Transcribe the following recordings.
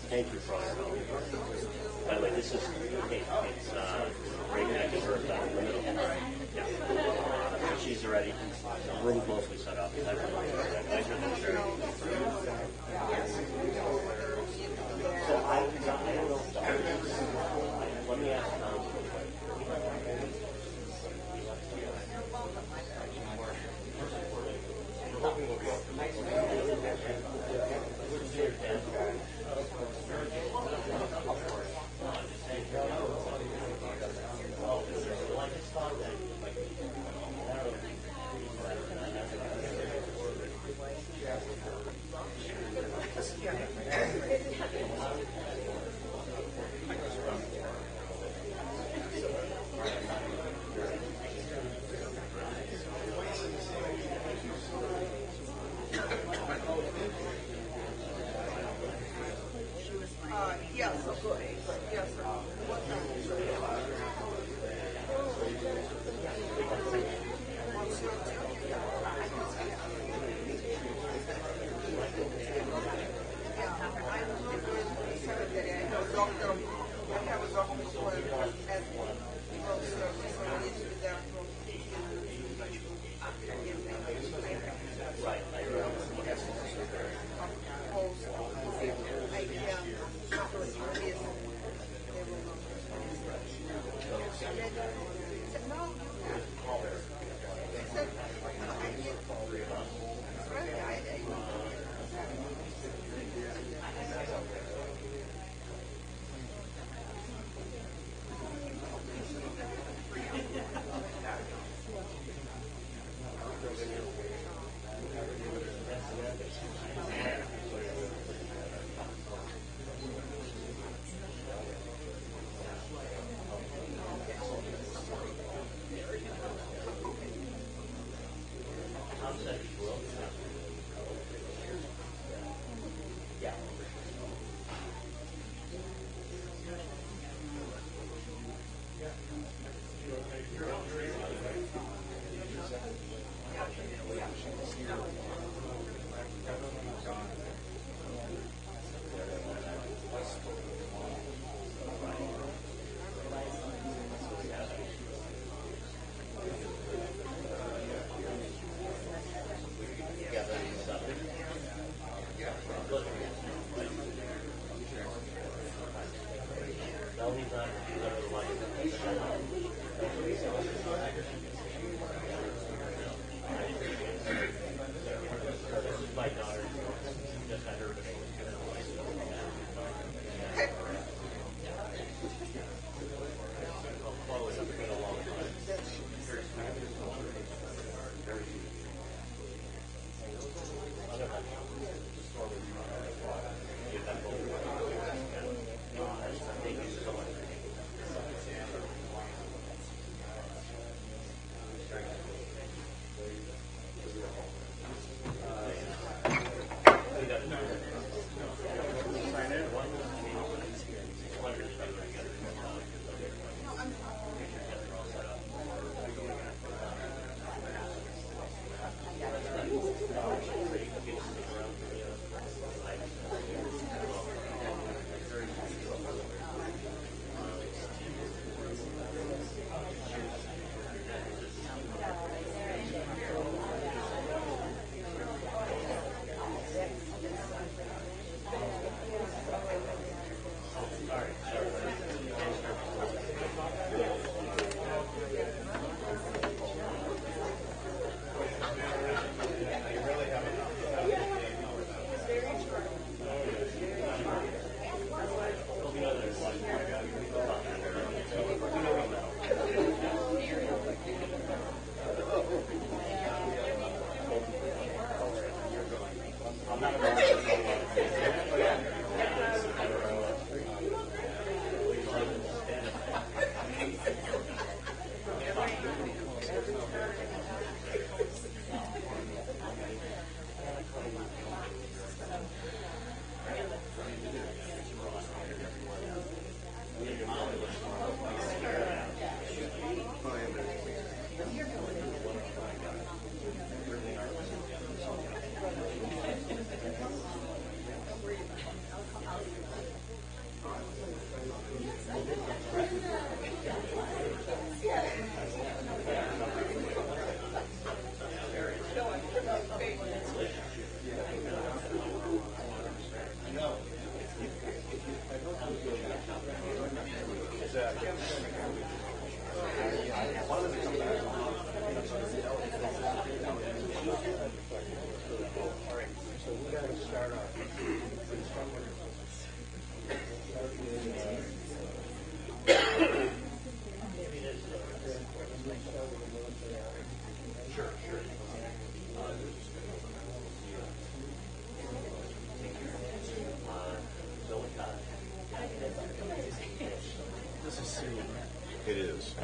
Thank you for all your help. By the way, this is it's right next to her in the middle. Yeah. She's already room closely set up. Nicer than sure. So I don't know. Let me ask Tom.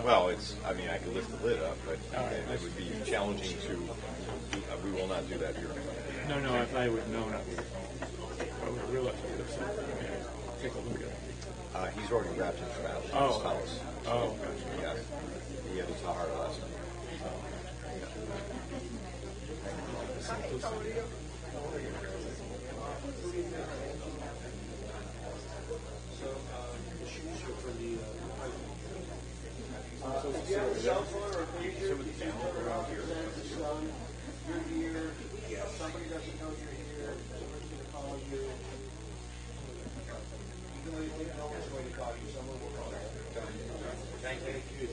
Well, I could lift the lid up, but it would be challenging to, we will not do that here. No, if I would have known, I would have realized I would have said, okay, take a look at it. He's already wrapped it out in his house. Oh, gotcha. Yeah. He had his hard lesson. Simplicity.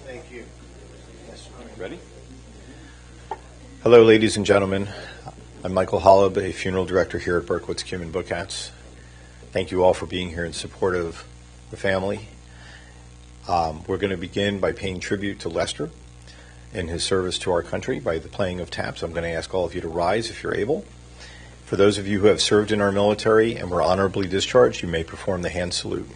Thank you. Ready? Hello, ladies and gentlemen. I'm Michael Holub, a funeral director here at Berkowitz-Kumin-Bookatz. Thank you all for being here in support of the family. We're going to begin by paying tribute to Lester and his service to our country by the playing of taps. I'm going to ask all of you to rise if you're able. For those of you who have served in our military and were honorably discharged, you may perform the hand salute.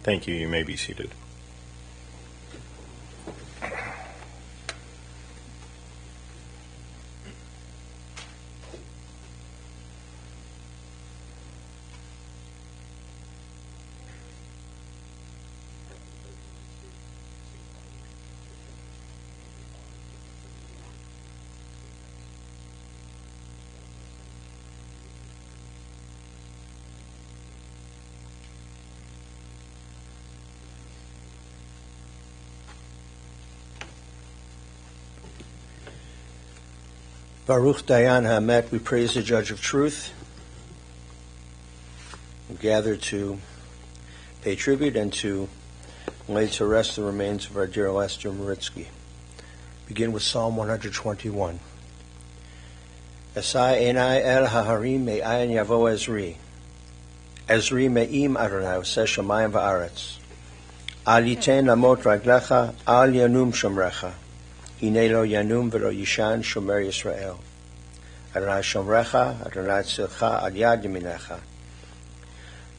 Thank you. You may be seated. Baruch Dayan HaEmet, we praise the Judge of Truth. We gather to pay tribute and to lay to rest the remains of our dear Lester Meritsky. Begin with Psalm 121. Esai enai el haharim me'ayin yavo Ezri. Ezri me'im Adonai oseh shamayim va'aretz. Al yiten lamot raglecha, al yanum shomrecha. Hine lo yanum v'lo yishan shomer Yisrael. Adonai shomrecha, Adonai tzilcha al yad yaminecha.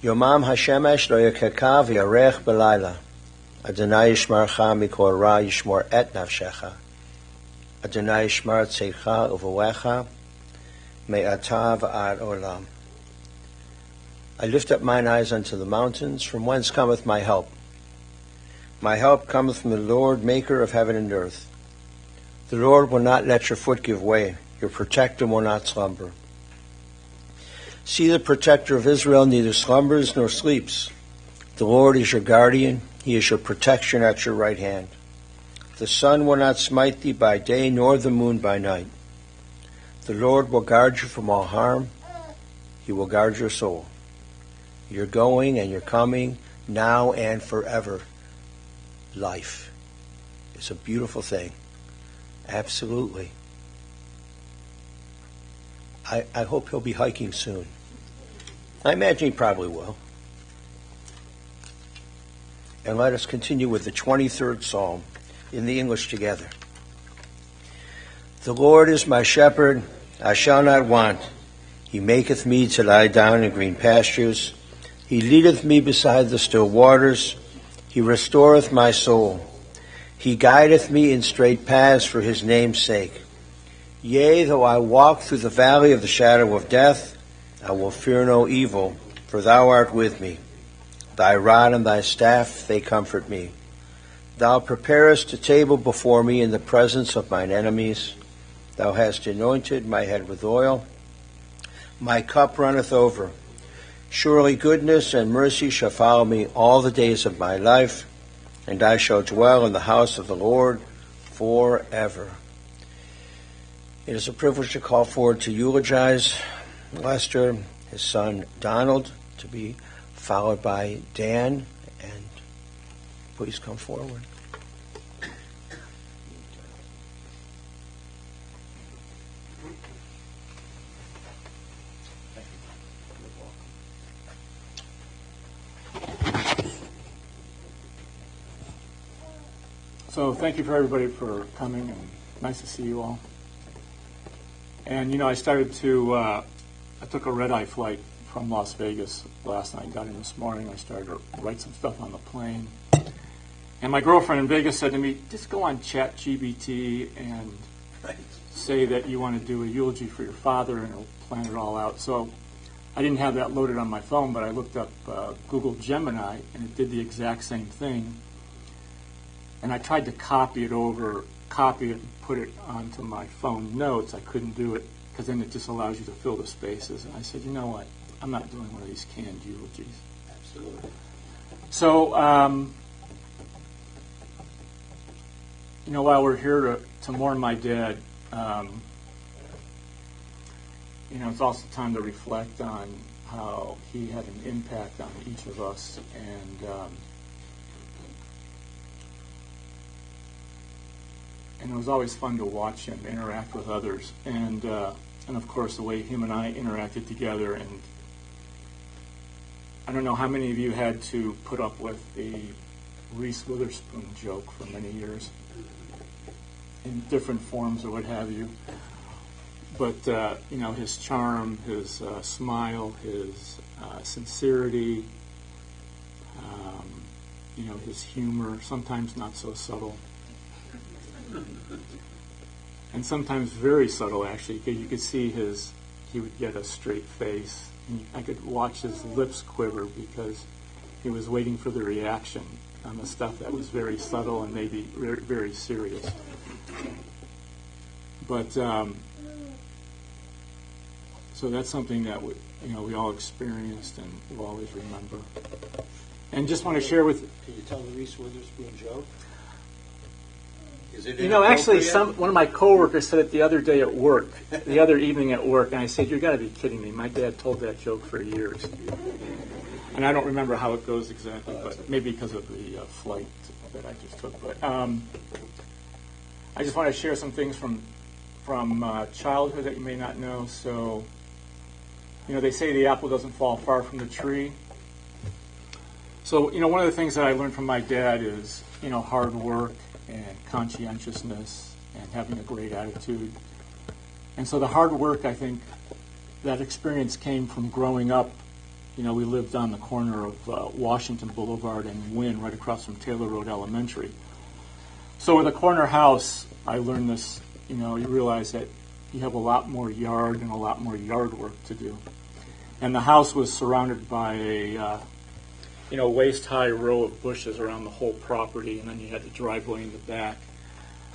Yomam hashemesh lo yakeka v'yarech b'layla. Adonai yishmarcha mikol ra yishmor et nafshecha. Adonai yishmar tzeicha u'v'wecha me'ata v'ad olam. I lift up mine eyes unto the mountains, from whence cometh my help. My help cometh from the Lord, maker of heaven and earth. The Lord will not let your foot give way. Your protector will not slumber. See, the protector of Israel neither slumbers nor sleeps. The Lord is your guardian. He is your protection at your right hand. The sun will not smite thee by day, nor the moon by night. The Lord will guard you from all harm. He will guard your soul. Your going and your coming, now and forever. Life is a beautiful thing. Absolutely. I hope he'll be hiking soon. I imagine he probably will. And let us continue with the 23rd Psalm in the English together. The Lord is my shepherd, I shall not want. He maketh me to lie down in green pastures. He leadeth me beside the still waters. He restoreth my soul. He guideth me in straight paths for his name's sake. Yea, though I walk through the valley of the shadow of death, I will fear no evil, for thou art with me. Thy rod and thy staff, they comfort me. Thou preparest a table before me in the presence of mine enemies. Thou hast anointed my head with oil. My cup runneth over. Surely goodness and mercy shall follow me all the days of my life, and I shall dwell in the house of the Lord forever. It is a privilege to call forward to eulogize Lester, his son Donald, to be followed by Dan, and please come forward. So thank you for everybody for coming, and nice to see you all. And I I took a red-eye flight from Las Vegas last night, got in this morning. I started to write some stuff on the plane. And my girlfriend in Vegas said to me, just go on ChatGPT and say that you want to do a eulogy for your father, and it'll plan it all out. So I didn't have that loaded on my phone, but I looked up Google Gemini, and it did the exact same thing. And I tried to copy it and put it onto my phone notes. I couldn't do it because then it just allows you to fill the spaces. And I said, you know what? I'm not doing one of these canned eulogies. Absolutely. So, while we're here to mourn my dad, it's also time to reflect on how he had an impact on each of us. And it was always fun to watch him interact with others, and of course the way him and I interacted together. And I don't know how many of you had to put up with the Reese Witherspoon joke for many years in different forms or what have you. But his charm, his smile, his sincerity, his humor, sometimes not so subtle. And sometimes very subtle, actually, because you could see he would get a straight face. And I could watch his lips quiver because he was waiting for the reaction on the stuff that was very subtle and maybe very, very serious. But, so that's something that we all experienced and will always remember. And just want to share with... Can you tell the Reese Witherspoon joke? Actually, one of my coworkers said it the other day at work, the other evening at work, and I said, "You got to be kidding me! My dad told that joke for years." And I don't remember how it goes exactly, but maybe because of the flight that I just took. But I just want to share some things from childhood that you may not know. So, they say the apple doesn't fall far from the tree. So, one of the things that I learned from my dad is, hard work and conscientiousness and having a great attitude. And so the hard work, I think, that experience came from growing up. We lived on the corner of Washington Boulevard and Wynn, right across from Taylor Road Elementary. So with a corner house, I learned this, you realize that you have a lot more yard and a lot more yard work to do. And the house was surrounded by a waist-high row of bushes around the whole property, and then you had the driveway in the back.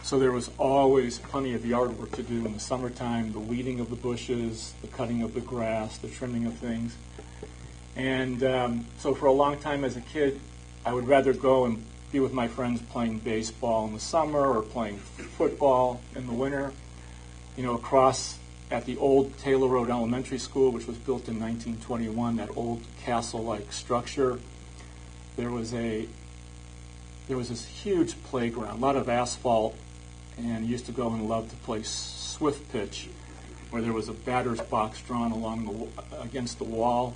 So there was always plenty of yard work to do in the summertime, the weeding of the bushes, the cutting of the grass, the trimming of things. And so for a long time as a kid, I would rather go and be with my friends playing baseball in the summer or playing football in the winter, across at the old Taylor Road Elementary School, which was built in 1921, that old castle-like structure. There was this huge playground, a lot of asphalt, and used to go and love to play swift pitch, where there was a batter's box drawn against the wall,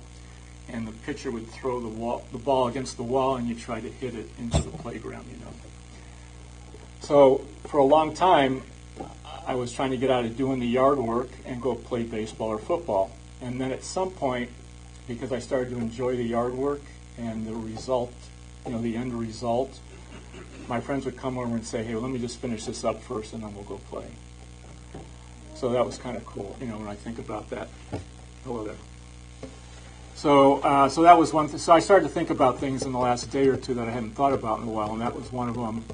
and the pitcher would throw the ball against the wall, and you try to hit it into the playground. So for a long time, I was trying to get out of doing the yard work and go play baseball or football. And then at some point, because I started to enjoy the yard work and the result, the end result, my friends would come over and say, "Hey, let me just finish this up first and then we'll go play." So that was kind of cool, when I think about that. Hello there. So that was one thing. So I started to think about things in the last day or two that I hadn't thought about in a while, and that was one of them.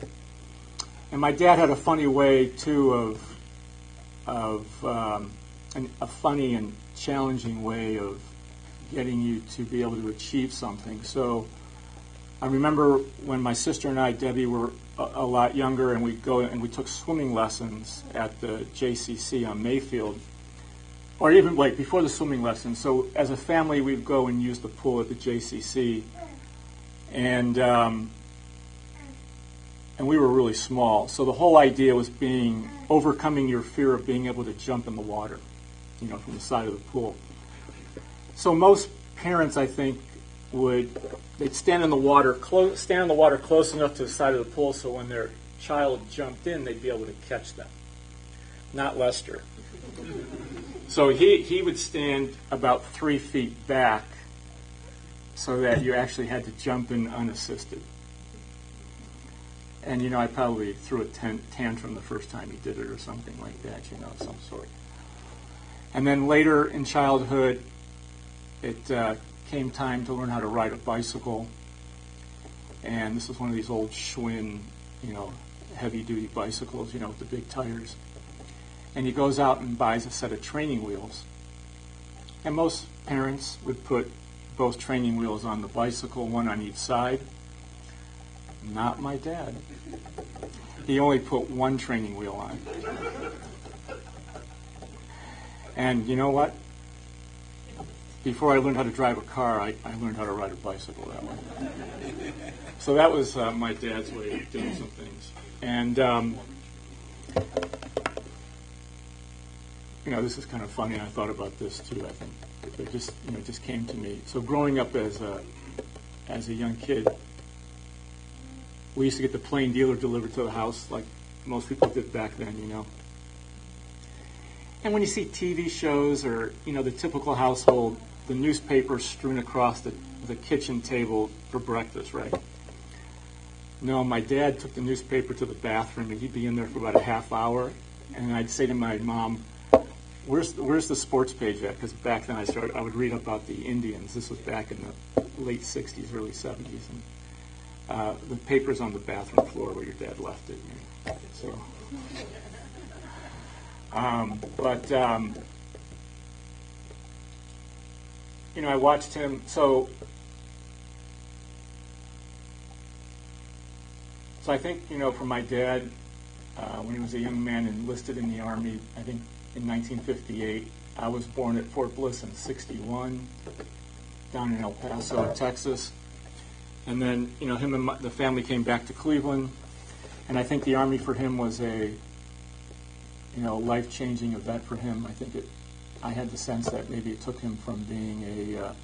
And my dad had a funny way too a funny and challenging way of getting you to be able to achieve something. So I remember when my sister and I, Debbie, were a lot younger, and we'd go and we took swimming lessons at the JCC on Mayfield, or even like before the swimming lessons. So as a family, we'd go and use the pool at the JCC, and we were really small. So the whole idea was overcoming your fear of being able to jump in the water, from the side of the pool. So most parents, I think, they'd stand in the water close enough to the side of the pool so when their child jumped in, they'd be able to catch them. Not Lester. So he would stand about 3 feet back so that you actually had to jump in unassisted. And, I probably threw a tantrum the first time he did it or something like that, of some sort. And then later in childhood, it came time to learn how to ride a bicycle. And this was one of these old Schwinn, heavy-duty bicycles, with the big tires. And he goes out and buys a set of training wheels. And most parents would put both training wheels on the bicycle, one on each side. Not my dad. He only put one training wheel on. And you know what? Before I learned how to drive a car, I learned how to ride a bicycle that way. So that was my dad's way of doing some things. And, this is kind of funny. I thought about this too, I think. It just came to me. So growing up as a young kid, we used to get the plain dealer delivered to the house like most people did back then, And when you see TV shows or, the typical household, the newspaper strewn across the kitchen table for breakfast, right? No, my dad took the newspaper to the bathroom, and he'd be in there for about a half hour, and I'd say to my mom, where's the sports page at? Because back then I would read about the Indians. This was back in the late 60s, early 70s, and the paper's on the bathroom floor where your dad left it. So, I watched him. So I think, for my dad, when he was a young man enlisted in the Army, I think in 1958, I was born at Fort Bliss in 61, down in El Paso, Texas. And then, him and the family came back to Cleveland, and I think the Army for him was a, life-changing event for him. I had the sense that maybe it took him from being a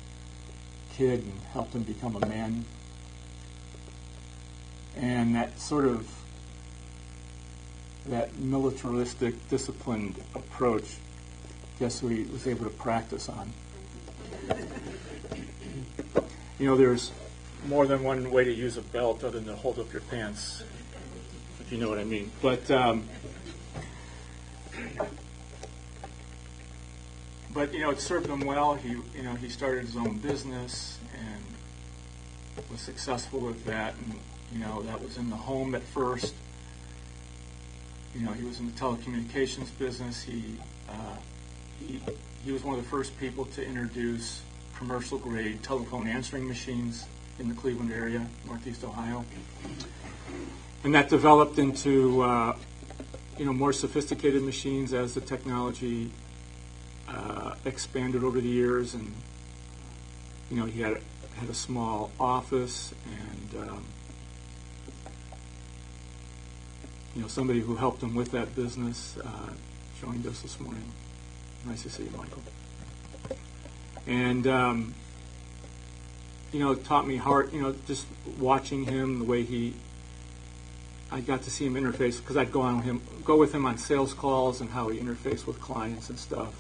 kid and helped him become a man. And that sort of, that militaristic, disciplined approach, guess who he was able to practice on. There's more than one way to use a belt other than to hold up your pants, if you know what I mean. But it served him well. He started his own business and was successful with that. And that was in the home at first. He was in the telecommunications business. He was one of the first people to introduce commercial-grade telephone answering machines in the Cleveland area, Northeast Ohio. And that developed into, more sophisticated machines as the technology expanded over the years. And, he had a small office and, somebody who helped him with that business joined us this morning. Nice to see you, Michael. And, it taught me hard, just watching him, the way I got to see him interface, because I'd go with him on sales calls and how he interfaced with clients and stuff,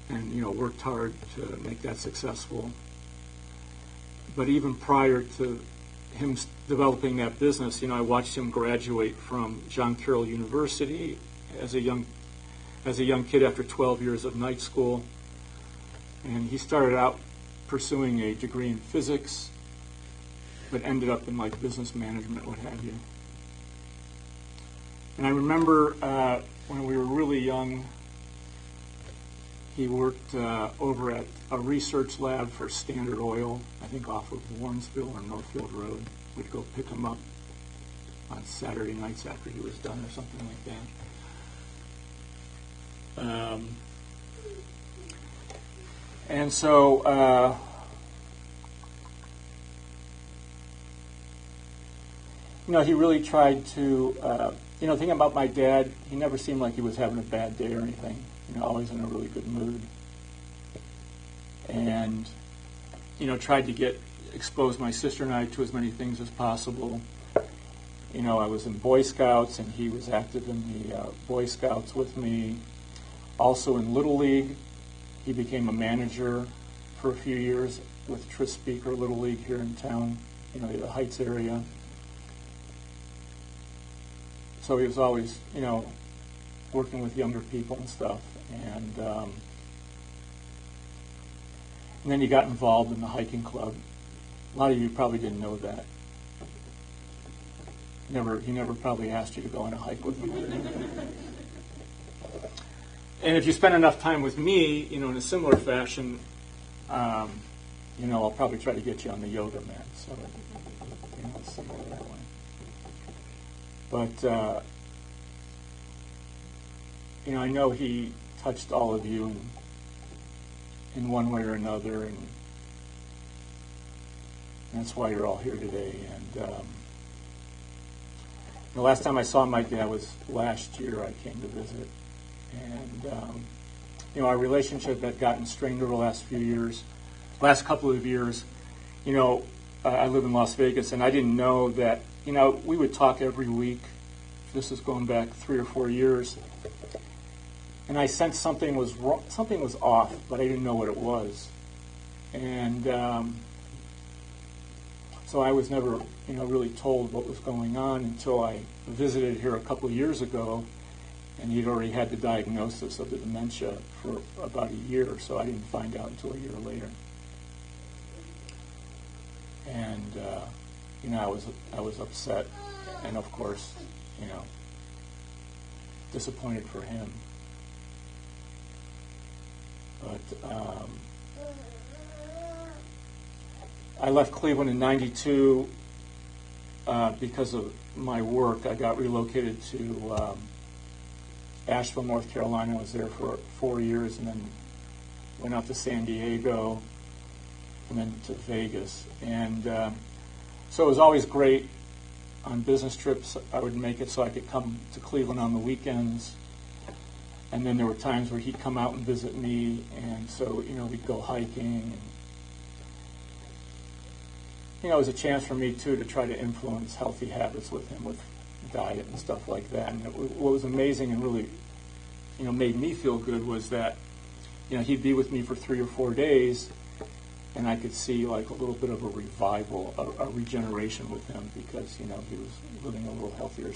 and worked hard to make that successful. But even prior to him developing that business, I watched him graduate from John Carroll University as a young kid after 12 years of night school. And he started out pursuing a degree in physics, but ended up in like business management, what have you. And I remember when we were really young, he worked over at a research lab for Standard Oil, I think off of Warrensville or Northfield Road. We'd go pick him up on Saturday nights after he was done or something like that. And so he really tried to, thinking about my dad, he never seemed like he was having a bad day or anything, always in a really good mood. And, tried to expose my sister and I to as many things as possible. I was in Boy Scouts, and he was active in the Boy Scouts with me. Also in Little League, he became a manager for a few years with Tris Speaker Little League here in town, the Heights area. So he was always, working with younger people and stuff. And then he got involved in the hiking club. A lot of you probably didn't know that. He never probably asked you to go on a hike with him. And if you spend enough time with me, in a similar fashion, I'll probably try to get you on the yoga mat. So, similar that way. But, I know he touched all of you in one way or another, and that's why you're all here today. And the last time I saw my dad was last year. I came to visit, and our relationship had gotten strained over the last couple of years. I live in Las Vegas, and I didn't know that. We would talk every week. This is going back 3 or 4 years, and I sensed something was wrong, something was off, but I didn't know what it was, and so I was never, really told what was going on until I visited here a couple of years ago, and he'd already had the diagnosis of the dementia for about a year, so I didn't find out until a year later. And I was upset, and of course, disappointed for him. But I left Cleveland in '92 because of my work. I got relocated to Asheville, North Carolina. I was there for 4 years, and then went out to San Diego, and then to Vegas. And so it was always great on business trips. I would make it so I could come to Cleveland on the weekends. And then there were times where he'd come out and visit me, and so, we'd go hiking. And, it was a chance for me, too, to try to influence healthy habits with him, with diet and stuff like that. And what was amazing and really, made me feel good was that, he'd be with me for 3 or 4 days, and I could see like a little bit of a revival, a regeneration with him, because, he was living a little healthier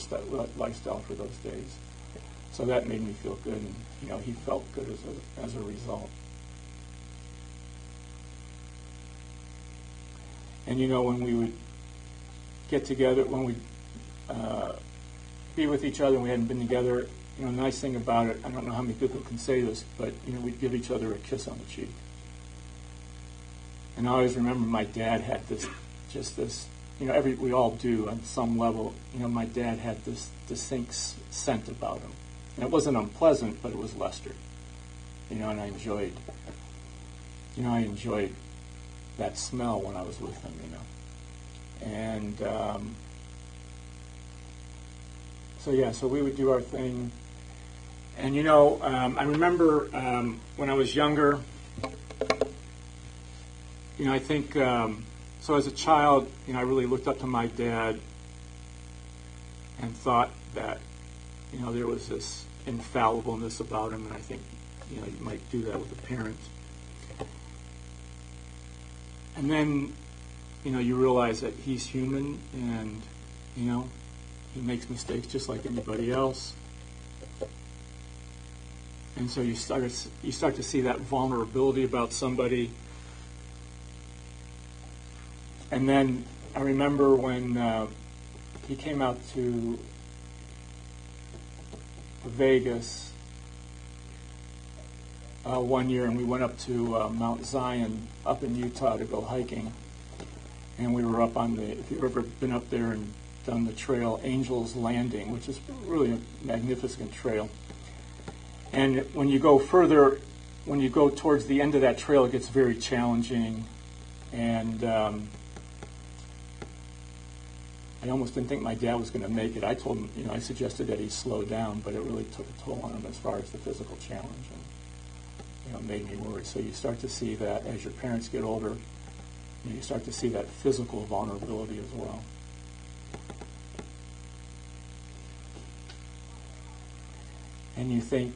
lifestyle for those days. So that made me feel good, and, he felt good as a result. And, when we would get together, when we'd be with each other and we hadn't been together, the nice thing about it, I don't know how many people can say this, but, we'd give each other a kiss on the cheek. And I always remember my dad had this, we all do on some level, my dad had this distinct scent about him. And it wasn't unpleasant, but it was Lester. And I enjoyed that smell when I was with him, And so we would do our thing. And, I remember when I was younger, I think, so as a child, I really looked up to my dad and thought that, there was this infallibleness about him, and I think, you might do that with a parent. And then, you realize that he's human, and, he makes mistakes just like anybody else. And so you start to see that vulnerability about somebody. And then I remember when he came out to Vegas one year, and we went up to Mount Zion up in Utah to go hiking. And we were up on the, if you've ever been up there and done the trail, Angel's Landing, which is really a magnificent trail. And when you go further, when you go towards the end of that trail, it gets very challenging. And I almost didn't think my dad was going to make it. I told him, I suggested that he slow down, but it really took a toll on him as far as the physical challenge. And, it made me worried. So you start to see that as your parents get older, you start to see that physical vulnerability as well. And you think,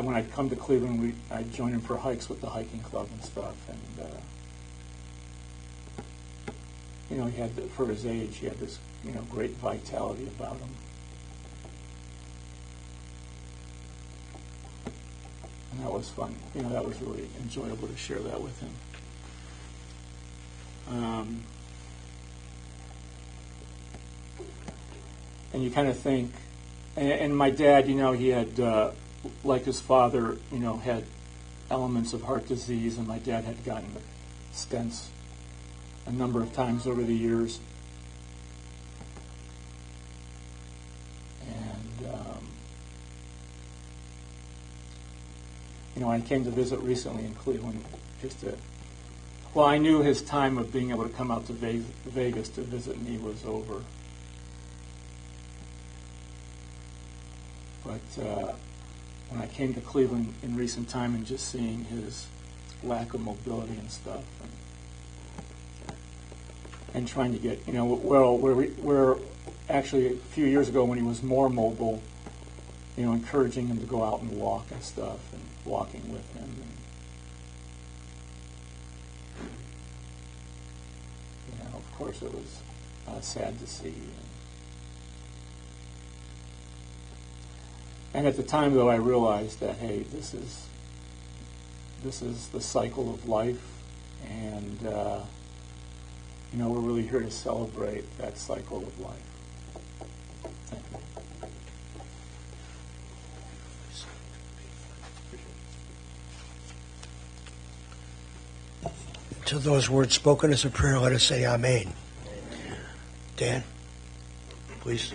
when I'd come to Cleveland, I'd join him for hikes with the hiking club and stuff. And, he had, for his age, he had this, great vitality about him. And that was fun. That was really enjoyable to share that with him. And you kind of think, and my dad, he had, like his father, had elements of heart disease, and my dad had gotten stents a number of times over the years. And, I came to visit recently in Cleveland I knew his time of being able to come out to Vegas to visit me was over. But when I came to Cleveland in recent time and just seeing his lack of mobility and stuff, and trying to get, where actually a few years ago when he was more mobile, encouraging him to go out and walk and stuff, and walking with him. And, of course, it was sad to see. And at the time, though, I realized that, hey, this is the cycle of life, and we're really here to celebrate that cycle of life. Thank you. To those words spoken as a prayer, let us say Amen. Dan, please.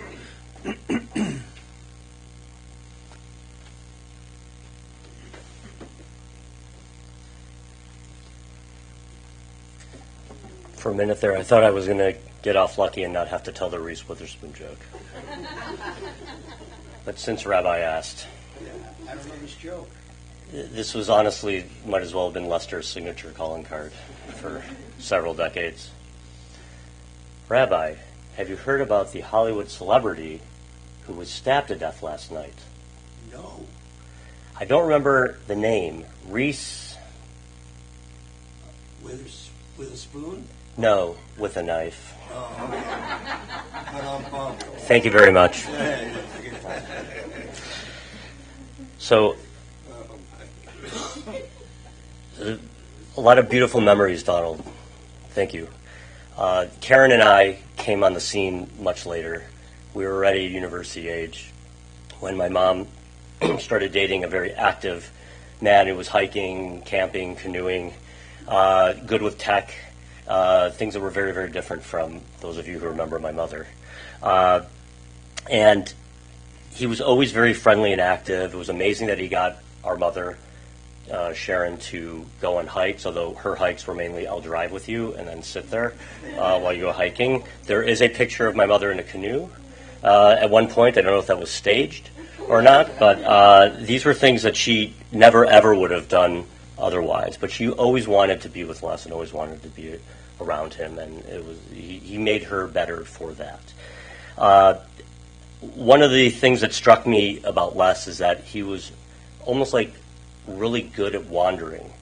For a minute there, I thought I was going to get off lucky and not have to tell the Reese Witherspoon joke. But since Rabbi asked, I don't know this joke. This was honestly, might as well have been Lester's signature calling card for several decades. Rabbi, have you heard about the Hollywood celebrity who was stabbed to death last night? No. I don't remember the name. Reese? With a spoon? No, with a knife. Oh, okay. But I'm bummed. Thank you very much. So, a lot of beautiful memories, Donald. Thank you. Karen and I came on the scene much later. We were already university age when my mom started dating a very active man who was hiking, camping, canoeing, good with tech, things that were very, very different from those of you who remember my mother. And he was always very friendly and active. It was amazing that he got our mother, Sharon, to go on hikes, although her hikes were mainly I'll drive with you and then sit there while you go hiking. There is a picture of my mother in a canoe at one point. I don't know if that was staged or not, but these were things that she never, ever would have done otherwise. But she always wanted to be with Les and always wanted to be around him, and he made her better for that. One of the things that struck me about Les is that he was almost like really good at wandering.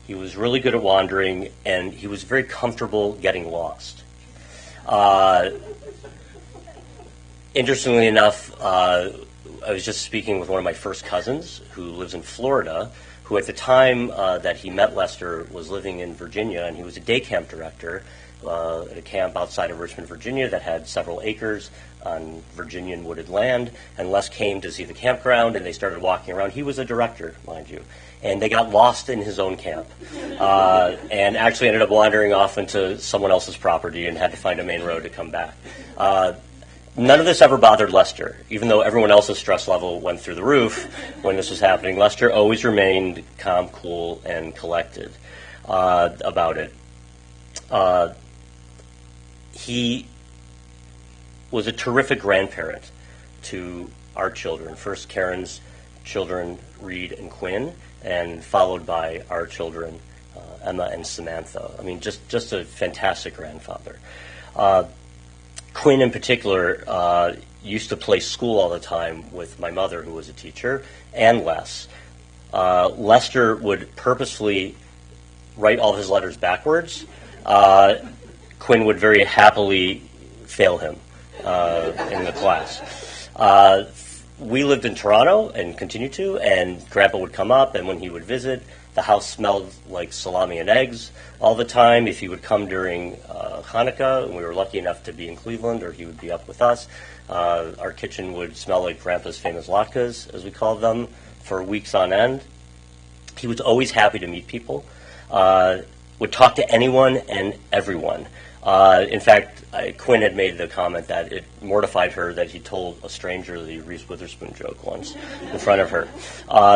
He was really good at wandering, and he was very comfortable getting lost. Interestingly enough, I was just speaking with one of my first cousins who lives in Florida, who at the time that he met Lester was living in Virginia, and he was a day camp director at a camp outside of Richmond, Virginia that had several acres on Virginian wooded land. And Les came to see the campground, and they started walking around. He was a director, mind you. And they got lost in his own camp and actually ended up wandering off into someone else's property and had to find a main road to come back. None of this ever bothered Lester. Even though everyone else's stress level went through the roof when this was happening, Lester always remained calm, cool, and collected about it. He was a terrific grandparent to our children. First, Karen's children, Reed and Quinn, and followed by our children, Emma and Samantha. I mean, just a fantastic grandfather. Quinn, in particular, used to play school all the time with my mother, who was a teacher, and Les. Lester would purposefully write all of his letters backwards. Quinn would very happily fail him in the class. We lived in Toronto and continued to, and Grandpa would come up, and when he would visit, the house smelled like salami and eggs all the time. If he would come during Hanukkah, and we were lucky enough to be in Cleveland, or he would be up with us, our kitchen would smell like Grandpa's famous latkes, as we called them, for weeks on end. He was always happy to meet people, would talk to anyone and everyone. In fact, Quinn had made the comment that it mortified her that he told a stranger the Reese Witherspoon joke once in front of her.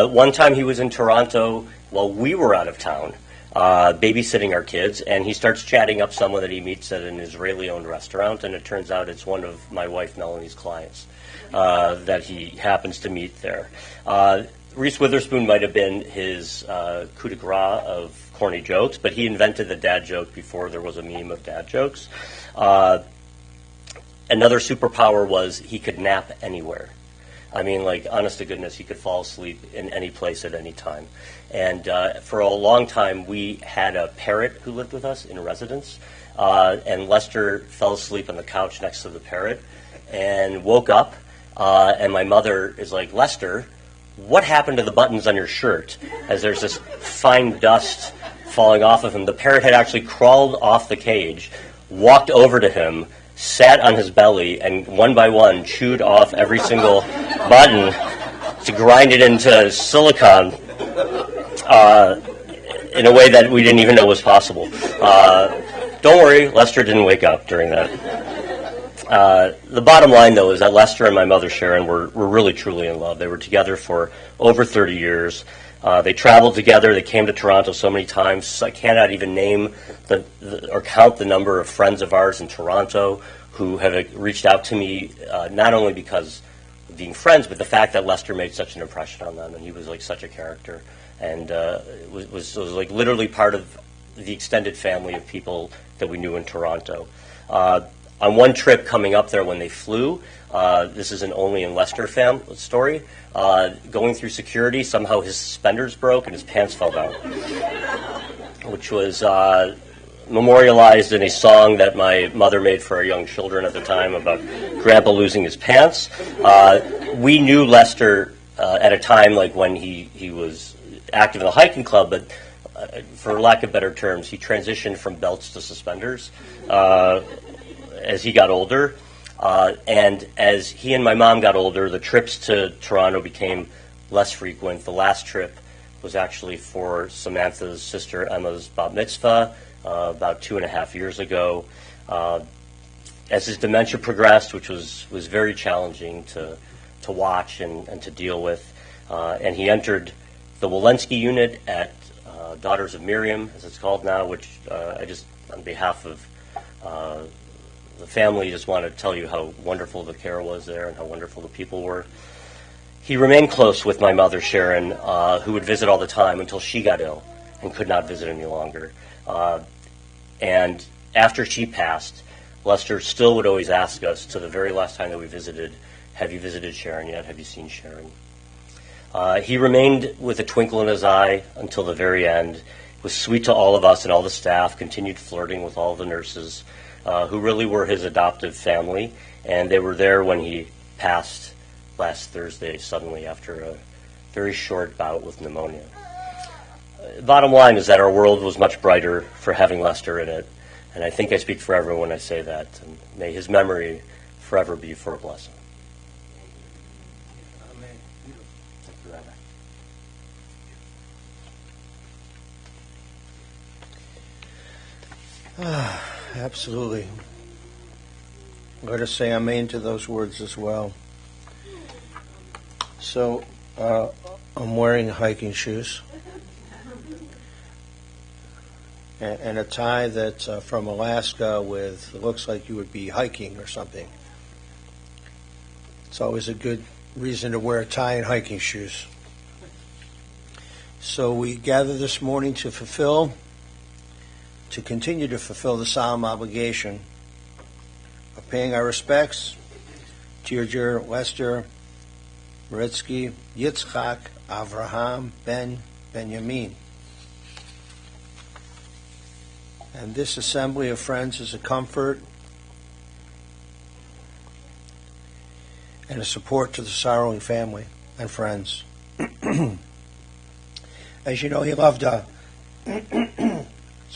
One time he was in Toronto while we were out of town, babysitting our kids, and he starts chatting up someone that he meets at an Israeli-owned restaurant, and it turns out it's one of my wife Melanie's clients that he happens to meet there. Reese Witherspoon might have been his coup de grace of corny jokes, but he invented the dad joke before there was a meme of dad jokes. Another superpower was he could nap anywhere. I mean, like, honest to goodness, he could fall asleep in any place at any time. And for a long time, we had a parrot who lived with us in residence, and Lester fell asleep on the couch next to the parrot and woke up, and my mother is like, "Lester, what happened to the buttons on your shirt?" As there's this fine dust falling off of him. The parrot had actually crawled off the cage, walked over to him, sat on his belly, and one by one chewed off every single button to grind it into silicone in a way that we didn't even know was possible. Don't worry, Lester didn't wake up during that. The bottom line, though, is that Lester and my mother, Sharon, were really, truly in love. They were together for over 30 years. They traveled together. They came to Toronto so many times. I cannot even name or count the number of friends of ours in Toronto who have reached out to me, not only because of being friends, but the fact that Lester made such an impression on them, and he was like such a character, and was like literally part of the extended family of people that we knew in Toronto. On one trip coming up there when they flew, this is an only in Lester story, going through security, somehow his suspenders broke and his pants fell down, which was memorialized in a song that my mother made for our young children at the time about Grandpa losing his pants. We knew Lester at a time like when he was active in the hiking club, but for lack of better terms, he transitioned from belts to suspenders as he got older. And as he and my mom got older, the trips to Toronto became less frequent. The last trip was actually for Samantha's sister Emma's bat mitzvah about 2.5 years ago. As his dementia progressed, which was very challenging to watch and to deal with, and he entered the Walensky unit at Daughters of Miriam, as it's called now, which I just, on behalf of the family, just want to tell you how wonderful the care was there and how wonderful the people were. He remained close with my mother, Sharon, who would visit all the time until she got ill and could not visit any longer. And after she passed, Lester still would always ask us, to the very last time that we visited, "Have you visited Sharon yet? Have you seen Sharon?" He remained with a twinkle in his eye until the very end, was sweet to all of us and all the staff, continued flirting with all the nurses, who really were his adoptive family, and they were there when he passed last Thursday suddenly after a very short bout with pneumonia. Bottom line is that our world was much brighter for having Lester in it, and I think I speak for everyone when I say that. And may his memory forever be for a blessing. Absolutely. Let us say amen to those words as well. So, I'm wearing hiking shoes and a tie that's from Alaska with, it looks like you would be hiking or something. It's always a good reason to wear a tie and hiking shoes. So we gather this morning to continue to fulfill the solemn obligation of paying our respects to your dear Lester Meritsky, Yitzchak, Avraham, Benjamin. And this assembly of friends is a comfort and a support to the sorrowing family and friends. As you know, he loved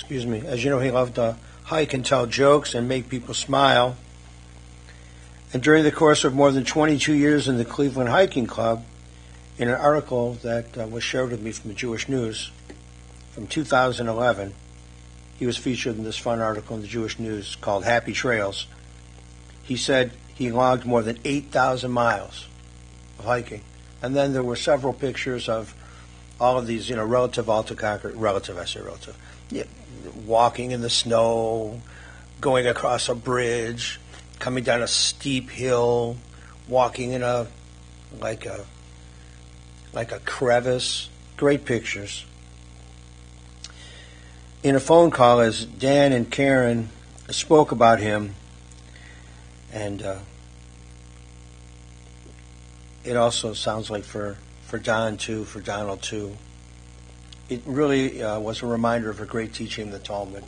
he loved to hike and tell jokes and make people smile. And during the course of more than 22 years in the Cleveland Hiking Club, in an article that was shared with me from the Jewish News from 2011, he was featured in this fun article in the Jewish News called Happy Trails. He said he logged more than 8,000 miles of hiking. And then there were several pictures of all of these, walking in the snow, going across a bridge, coming down a steep hill, walking in a crevice. Great pictures. In a phone call, as Dan and Karen spoke about him, and it also sounds like for Don too, for Donald too, it really was a reminder of a great teaching in the Talmud.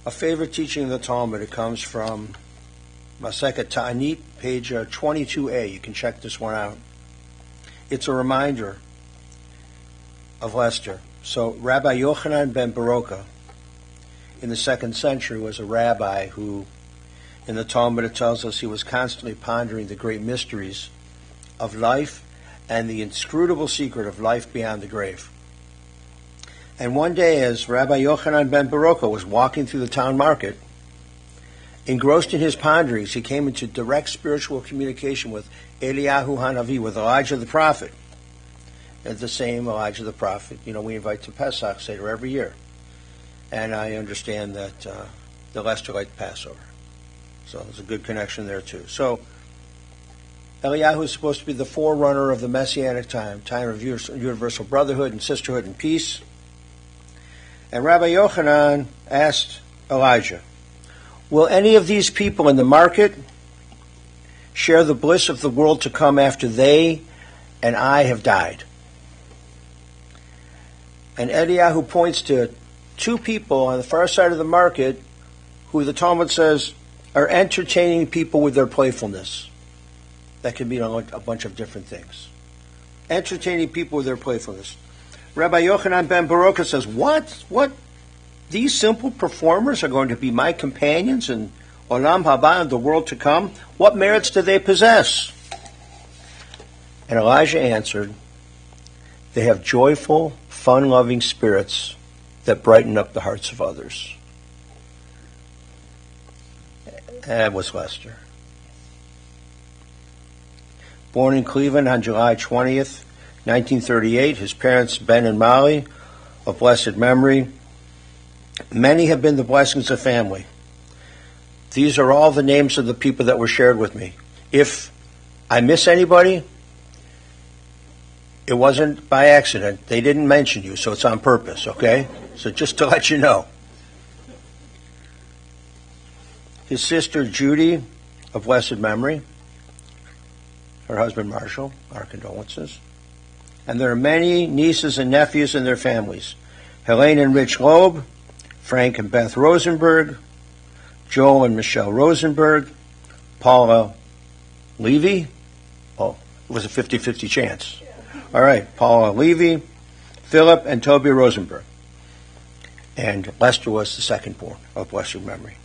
A favorite teaching in the Talmud, it comes from Masechet Ta'anit, page 22a. You can check this one out. It's a reminder of Lester. So Rabbi Yochanan ben Baroka, in the 2nd century, was a rabbi who, in the Talmud, it tells us he was constantly pondering the great mysteries of life and the inscrutable secret of life beyond the grave. And one day, as Rabbi Yochanan ben Baroka was walking through the town market, engrossed in his ponderings, he came into direct spiritual communication with Eliyahu Hanavi, with Elijah the prophet. And the same Elijah the prophet, we invite to Pesach Seder every year. And I understand that the Lester liked Passover. So there's a good connection there too. So Eliyahu is supposed to be the forerunner of the Messianic time of universal brotherhood and sisterhood and peace. And Rabbi Yochanan asked Elijah, will any of these people in the market share the bliss of the world to come after they and I have died? And Eliyahu points to two people on the far side of the market who the Talmud says are entertaining people with their playfulness. That can mean a bunch of different things. Entertaining people with their playfulness. Rabbi Yochanan ben Baroka says, what? These simple performers are going to be my companions in Olam Haba, in the world to come? What merits do they possess? And Elijah answered, they have joyful, fun-loving spirits that brighten up the hearts of others. That was Lester. Born in Cleveland on July 20th, 1938, his parents, Ben and Molly, of blessed memory. Many have been the blessings of family. These are all the names of the people that were shared with me. If I miss anybody, it wasn't by accident. They didn't mention you, so it's on purpose, okay? So just to let you know. His sister, Judy, of blessed memory. Her husband, Marshall, our condolences. And there are many nieces and nephews and their families. Helene and Rich Loeb, Frank and Beth Rosenberg, Joel and Michelle Rosenberg, Paula Levy. Oh, it was a 50-50 chance. All right, Paula Levy, Philip and Toby Rosenberg. And Lester was the second born of blessed memory.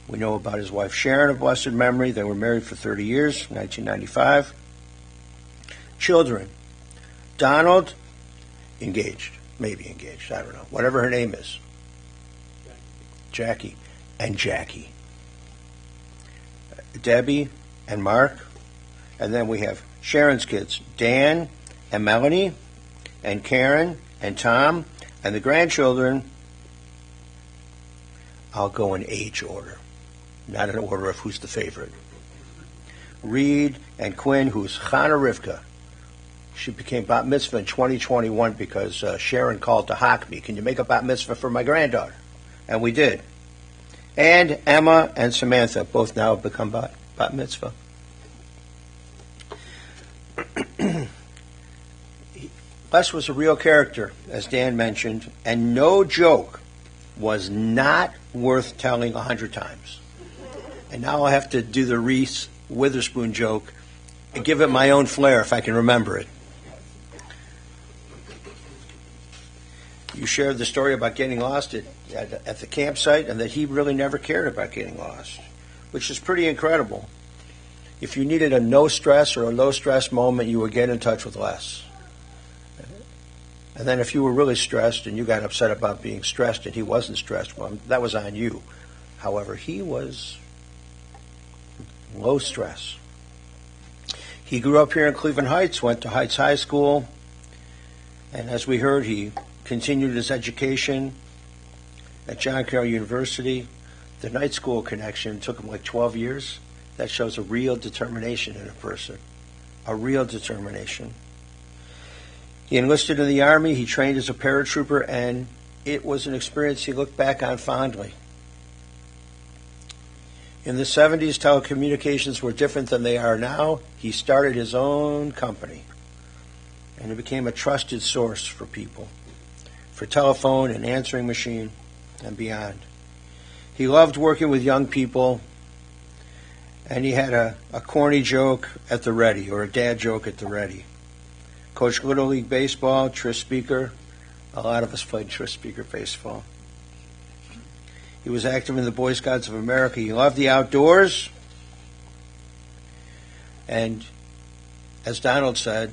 We know about his wife Sharon of blessed memory. They were married for 30 years, 1995. Children. Donald, engaged, maybe engaged, I don't know, whatever her name is. Jackie and Jackie. Debbie and Mark. And then we have Sharon's kids, Dan and Melanie and Karen and Tom. And the grandchildren, I'll go in age order, not in order of who's the favorite. Reed and Quinn, who's Chana Rivka. She became bat mitzvah in 2021 because Sharon called to hock me. Can you make a bat mitzvah for my granddaughter? And we did. And Emma and Samantha both now have become bat mitzvah. Les was a real character, as Dan mentioned, and no joke was not worth telling 100 times. And now I'll have to do the Reese Witherspoon joke and give it my own flair if I can remember it. You shared the story about getting lost at the campsite and that he really never cared about getting lost, which is pretty incredible. If you needed a no-stress or a low-stress moment, you would get in touch with Les. And then if you were really stressed and you got upset about being stressed and he wasn't stressed, well, that was on you. However, he was low stress. He grew up here in Cleveland Heights, went to Heights High School, and as we heard, he continued his education at John Carroll University. The night school connection took him like 12 years. That shows a real determination in a person, a real determination. He enlisted in the Army, he trained as a paratrooper, and it was an experience he looked back on fondly. In the 70s, telecommunications were different than they are now. He started his own company, and it became a trusted source for people, for telephone and answering machine and beyond. He loved working with young people, and he had a corny joke at the ready, or a dad joke at the ready. Coached Little League Baseball, Tris Speaker. A lot of us played Tris Speaker baseball. He was active in the Boy Scouts of America. He loved the outdoors. And as Donald said,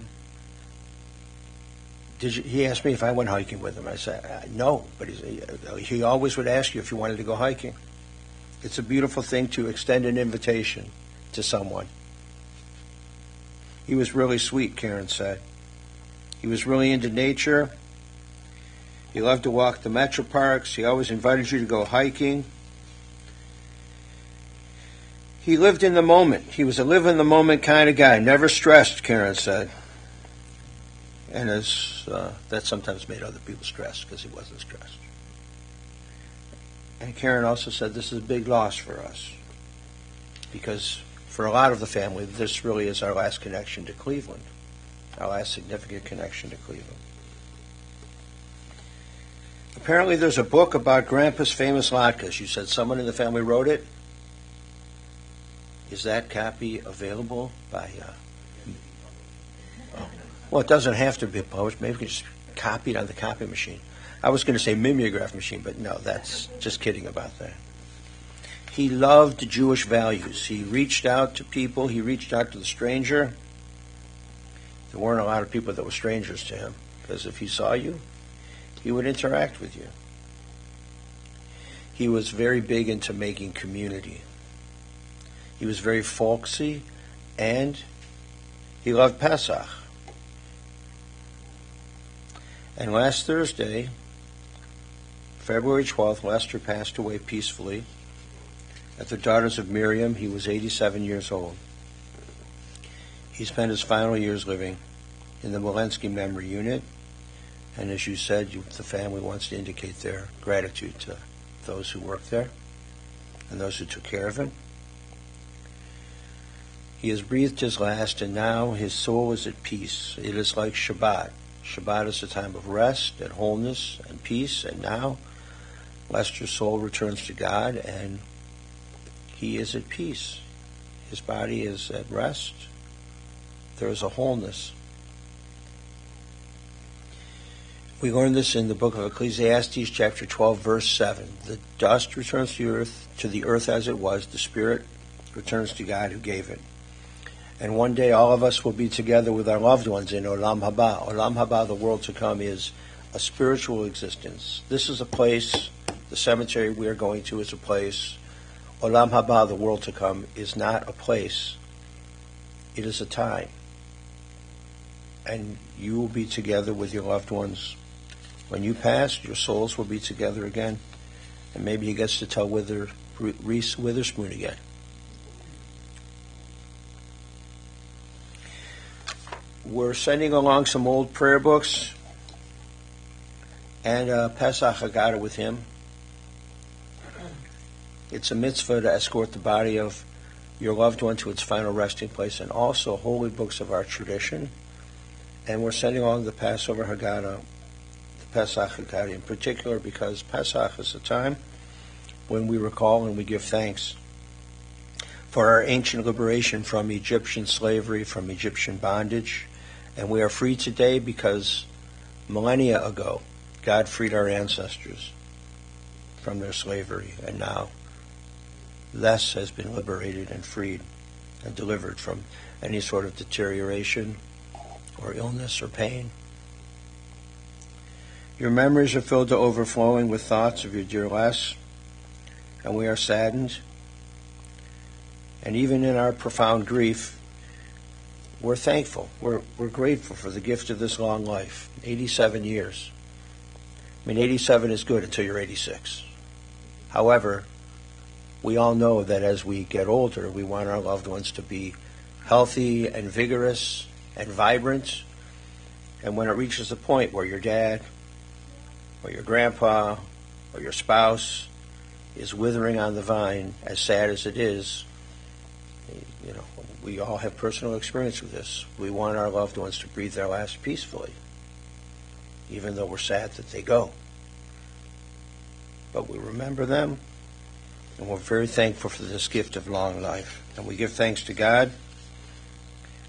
he asked me if I went hiking with him. I said, no, but he always would ask you if you wanted to go hiking. It's a beautiful thing to extend an invitation to someone. He was really sweet, Karen said. He was really into nature. He loved to walk the metro parks. He always invited you to go hiking. He lived in the moment. He was a live-in-the-moment kind of guy, never stressed, Karen said. And that sometimes made other people stressed because he wasn't stressed. And Karen also said this is a big loss for us because for a lot of the family, this really is our last connection to Cleveland, our last significant connection to Cleveland. Apparently there's a book about Grandpa's famous latkes. You said someone in the family wrote it. Is that copy available by... Well, it doesn't have to be published. Maybe we can just copy it on the copy machine. I was going to say mimeograph machine, but no, that's just kidding about that. He loved Jewish values. He reached out to people. He reached out to the stranger. There weren't a lot of people that were strangers to him, because if he saw you, he would interact with you. He was very big into making community. He was very folksy, and he loved Pesach. And last Thursday, February 12th, Lester passed away peacefully at the Daughters of Miriam. He was 87 years old. He spent his final years living in the Meritsky Memory Unit. And as you said, the family wants to indicate their gratitude to those who worked there and those who took care of him. He has breathed his last, and now his soul is at peace. It is like Shabbat. Shabbat is a time of rest and wholeness and peace, and now Lester's soul returns to God, and he is at peace. His body is at rest. There is a wholeness. We learn this in the book of Ecclesiastes, chapter 12, verse 7. The dust returns to the earth as it was. The spirit returns to God who gave it. And one day all of us will be together with our loved ones in Olam Haba. Olam Haba, the world to come, is a spiritual existence. This is a place, the cemetery we are going to is a place. Olam Haba, the world to come, is not a place. It is a time. And you will be together with your loved ones. When you pass, your souls will be together again. And maybe he gets to tell Reese Witherspoon again. We're sending along some old prayer books and Pesach Haggadah with him. It's a mitzvah to escort the body of your loved one to its final resting place, and also holy books of our tradition. And we're sending along the Passover Haggadah, the Pesach Haggadah in particular, because Pesach is a time when we recall and we give thanks for our ancient liberation from Egyptian slavery, from Egyptian bondage. And we are free today because millennia ago, God freed our ancestors from their slavery. And now, Les has been liberated and freed and delivered from any sort of deterioration or illness or pain. Your memories are filled to overflowing with thoughts of your dear Les, and we are saddened. And even in our profound grief, we're thankful. We're grateful for the gift of this long life, 87 years. I mean, 87 is good until you're 86. However, we all know that as we get older, we want our loved ones to be healthy and vigorous and vibrant. And when it reaches the point where your dad or your grandpa or your spouse is withering on the vine, as sad as it is, you know, we all have personal experience with this. We want our loved ones to breathe their last peacefully, even though we're sad that they go. But we remember them, and we're very thankful for this gift of long life. And we give thanks to God.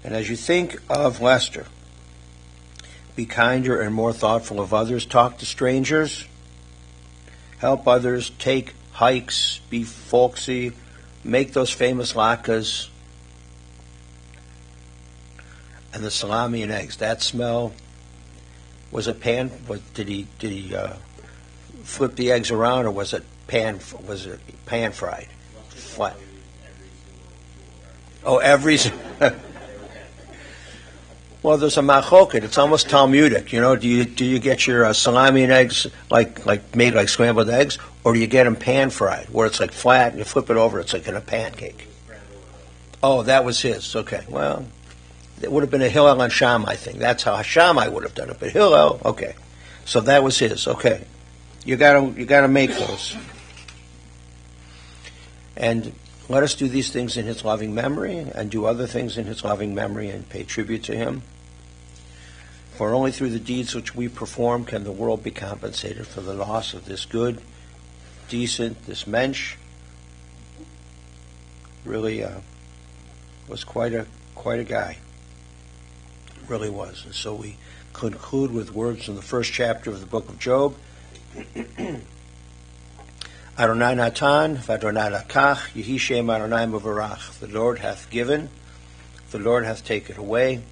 And as you think of Lester, be kinder and more thoughtful of others. Talk to strangers. Help others. Take hikes. Be folksy. Make those famous latkes. And the salami and eggs. That smell. Was it pan? Did he flip the eggs around, or was it pan? Was it pan fried? Flat. Oh, every. Well, there's a machoket. It's almost Talmudic. You know, do you get your salami and eggs like made like scrambled eggs, or do you get them pan fried, where it's like flat and you flip it over, it's like in a pancake? Oh, that was his. Okay, well, it would have been a Hillel and Shammai thing. That's how Shammai would have done it. But Hillel, okay, so that was his. Okay, you gotta make those, and let us do these things in his loving memory, and do other things in his loving memory, and pay tribute to him. For only through the deeds which we perform can the world be compensated for the loss of this good, decent, this mensch. Really was quite a guy. Really was. And so we conclude with words from the first chapter of the book of Job. Adonai Natan, v'Adonai Lakach, Yehi Shem Adonai Mevorach. The Lord hath given, the Lord hath taken away.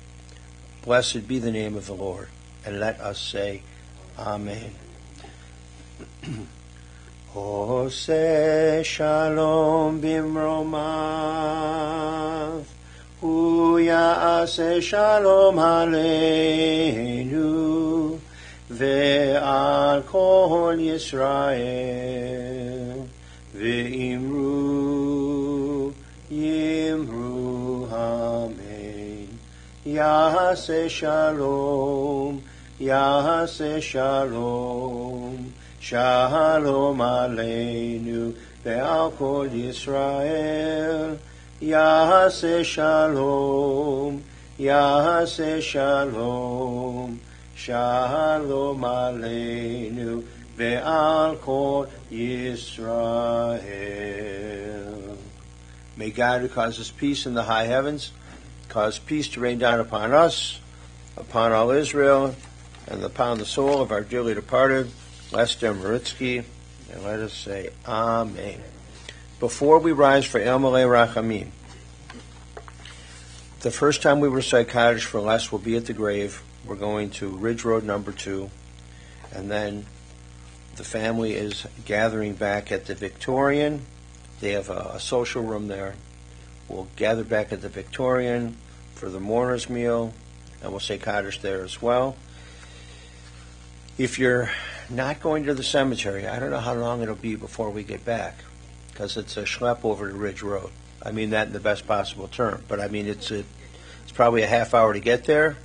Blessed be the name of the Lord. And let us say, Amen. Ose Shalom bimromav, Hu Ya'aseh Shalom Aleinu, Ve'al Kol Yisrael, Ve'imru, Yimru, Amen. Ya'aseh Shalom, Ya'aseh Shalom, Shalom Aleinu, Ve'al Kol Yisrael, Ya'aseh Shalom, Ya'aseh Shalom, Shalom Aleinu, Ve'al Kol Yisrael. May God, who causes peace in the high heavens, cause peace to rain down upon us, upon all Israel, and upon the soul of our dearly departed, Lester Meritsky, and let us say Amen. Before we rise for El Malei Rachamim, the first time we recite Kaddish for Les will be at the grave. We're going to Ridge Road number 2, and then the family is gathering back at the Victorian. They have a social room there. We'll gather back at the Victorian for the mourner's meal, and we'll say Kaddish there as well. If you're not going to the cemetery, I don't know how long it'll be before we get back, because it's a schlep over to Ridge Road. I mean that in the best possible term, but I mean it's probably a half hour to get there,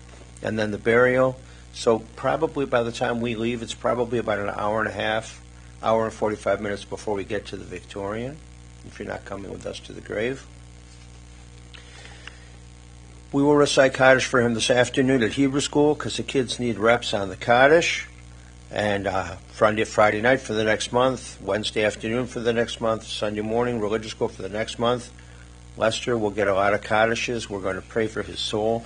and then the burial. So probably by the time we leave, it's probably about an hour and a half, hour and 45 minutes before we get to the Victorian, if you're not coming with us to the grave. We will recite Kaddish for him this afternoon at Hebrew school, because the kids need reps on the Kaddish. And Friday night for the next month, Wednesday afternoon for the next month, Sunday morning, religious school for the next month. Lester will get a lot of Kaddishes. We're going to pray for his soul.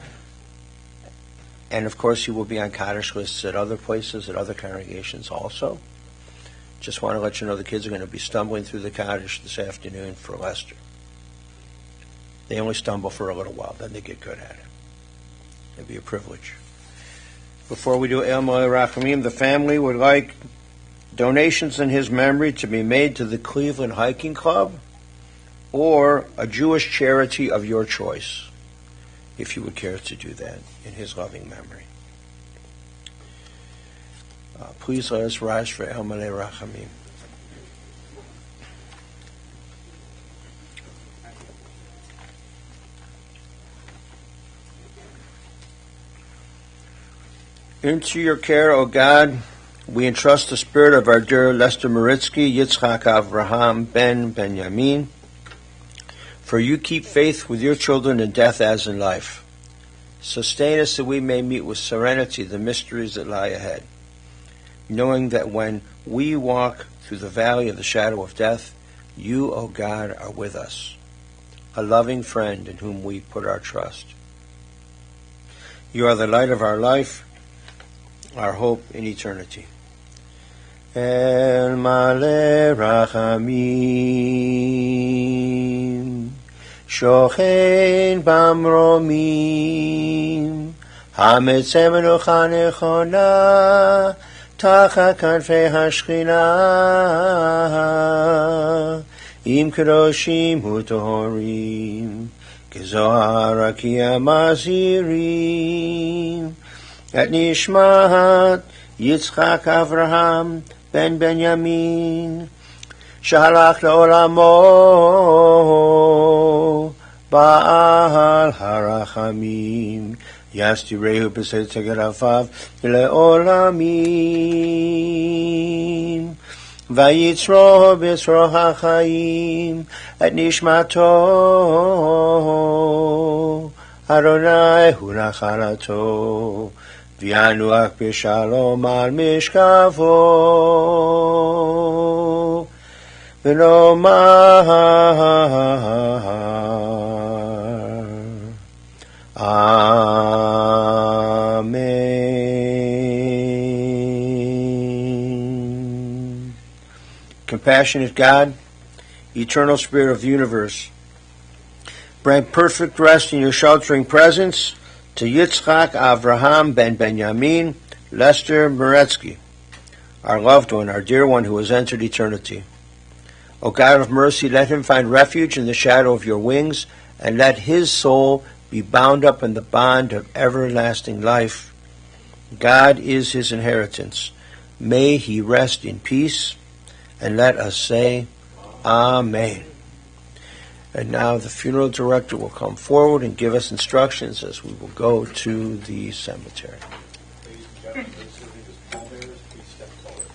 And, of course, he will be on Kaddish lists at other places, at other congregations also. Just want to let you know the kids are going to be stumbling through the Kaddish this afternoon for Lester. They only stumble for a little while, then they get good at it. It'll be a privilege. Before we do El Malei Rachamim, the family would like donations in his memory to be made to the Cleveland Hiking Club or a Jewish charity of your choice, if you would care to do that in his loving memory. Please let us rise for El Malei Rachamim. Into your care, O God, we entrust the spirit of our dear Lester Meritsky, Yitzchak Avraham ben Benjamin. For you keep faith with your children in death as in life. Sustain us that we may meet with serenity the mysteries that lie ahead, knowing that when we walk through the valley of the shadow of death, you, O God, are with us, a loving friend in whom we put our trust. You are the light of our life, our hope in eternity. El Malei Rachamim, Shochein Bamromim, Hametzeh Menucha Nechona, Tachat Kanfei Hashchina, Im Kedoshim Utohorim, Kezohar Rakia Mazirim, Et Nishmat Yitzchak Avraham ben Benjamin, Shahalach Le'olamo Ba'al Harachamim, Yastirehu B'Seit Tegerafav Le'olamim, Vayitzro B'Sro HaChaim, Et Nishmato Adonai Hu Nachalato, V'yanuach b'shalom al mishkavo, v'lomar Amen. Compassionate God, eternal Spirit of the universe, bring perfect rest in your sheltering presence to Yitzchak Avraham ben Benjamin, Lester Meritsky, our loved one, our dear one who has entered eternity. O God of mercy, let him find refuge in the shadow of your wings, and let his soul be bound up in the bond of everlasting life. God is his inheritance. May he rest in peace, and let us say, Amen. And now the funeral director will come forward and give us instructions as we will go to the cemetery. Ladies and gentlemen, those serving as pallbearers, please step forward.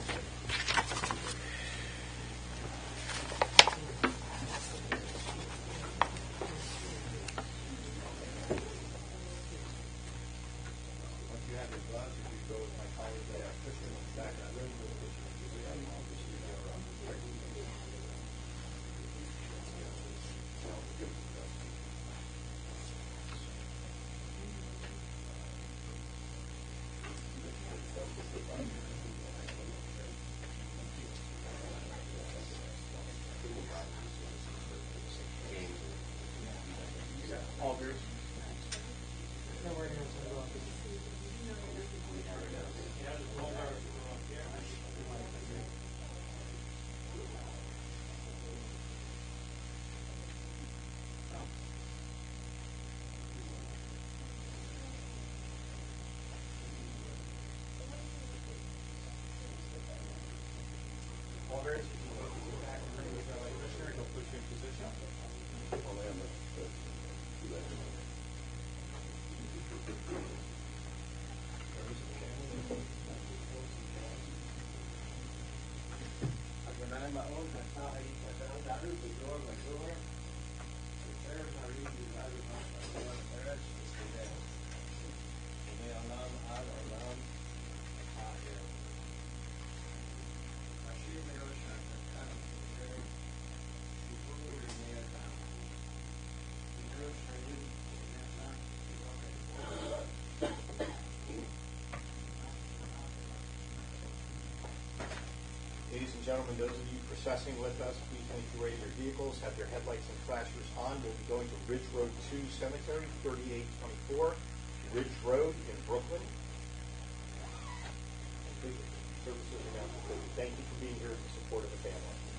Once you have your gloves, if you go with my colleague there, Christian, back in the room, we'll get you parents, if you can go back and bring the commissioner, he'll put you in position. Ladies and gentlemen, those of you processing with us, please make your way to your vehicles, have your headlights and flashers on. We'll be going to Ridge Road 2 Cemetery, 3824 Ridge Road in Brooklyn. Services are now concluded. Thank you for being here in support of the family.